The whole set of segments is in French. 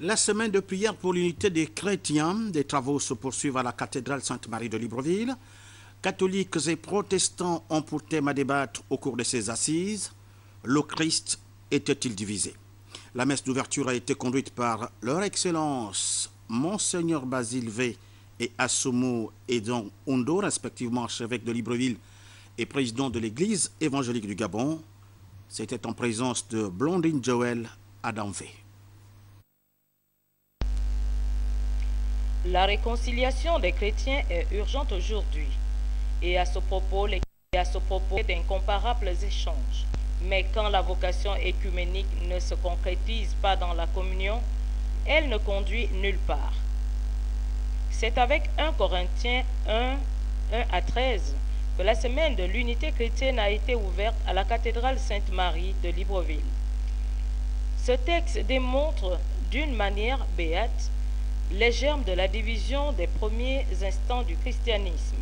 La semaine de prière pour l'unité des chrétiens, des travaux se poursuivent à la cathédrale Sainte-Marie de Libreville. Catholiques et protestants ont pour thème à débattre au cours de ces assises. Le Christ était-il divisé? La messe d'ouverture a été conduite par leur Excellence, Monseigneur Basile V et Assomo Edon Ondo, respectivement archevêque de Libreville et président de l'Église évangélique du Gabon. C'était en présence de Blondine Joël Adamvé. La réconciliation des chrétiens est urgente aujourd'hui et à ce propos, d'incomparables échanges. Mais quand la vocation écuménique ne se concrétise pas dans la communion, elle ne conduit nulle part. C'est avec 1 Corinthiens 1:1-13 que la semaine de l'unité chrétienne a été ouverte à la cathédrale Sainte-Marie de Libreville. Ce texte démontre d'une manière béate les germes de la division des premiers instants du christianisme.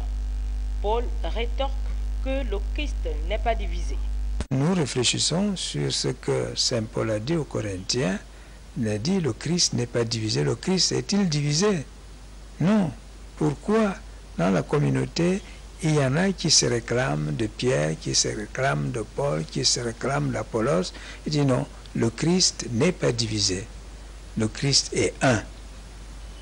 Paul rétorque que le Christ n'est pas divisé. Nous réfléchissons sur ce que Saint Paul a dit aux Corinthiens. Il a dit le Christ n'est pas divisé. Le Christ est-il divisé? Non. Pourquoi dans la communauté, il y en a qui se réclament de Pierre, qui se réclament de Paul, qui se réclament d'Apollos? Il dit non, le Christ n'est pas divisé. Le Christ est un.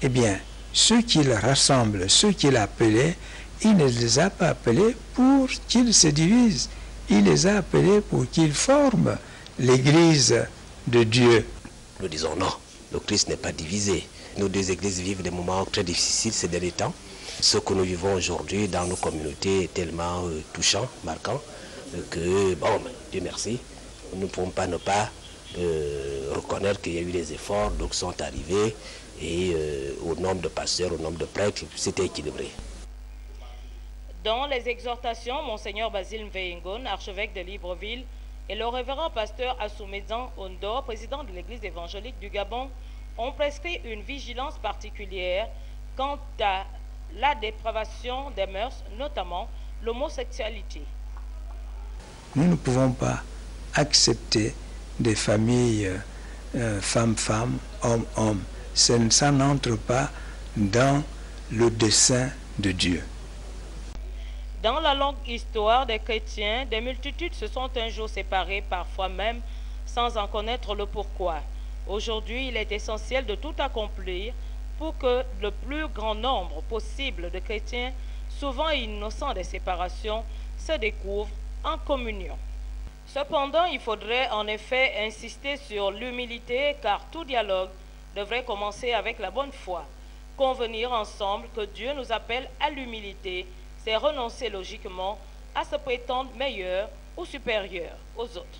Eh bien, ceux qu'il rassemble, ceux qu'il a appelés, il ne les a pas appelés pour qu'ils se divisent. Il les a appelés pour qu'ils forment l'Église de Dieu. Nous disons non, le Christ n'est pas divisé. Nos deux églises vivent des moments très difficiles ces derniers temps. Ce que nous vivons aujourd'hui dans nos communautés est tellement touchant, marquant, que, bon, Dieu merci, nous ne pouvons pas ne pas reconnaître qu'il y a eu des efforts, donc sont arrivés, et au nombre de pasteurs, au nombre de prêtres, c'était équilibré. Dans les exhortations, Monseigneur Basile Mveingon, archevêque de Libreville, et le révérend pasteur Assoumezan Ondo, président de l'Église évangélique du Gabon, ont prescrit une vigilance particulière quant à la dépravation des mœurs, notamment l'homosexualité. Nous ne pouvons pas accepter des familles femme-femme, homme-homme. Ça n'entre pas dans le dessein de Dieu. Dans la longue histoire des chrétiens, des multitudes se sont un jour séparées, parfois même sans en connaître le pourquoi. Aujourd'hui, il est essentiel de tout accomplir pour que le plus grand nombre possible de chrétiens, souvent innocents des séparations, se découvrent en communion. Cependant, il faudrait en effet insister sur l'humilité, car tout dialogue devrait commencer avec la bonne foi. Convenir ensemble que Dieu nous appelle à l'humilité, c'est renoncer logiquement à se prétendre meilleur ou supérieur aux autres.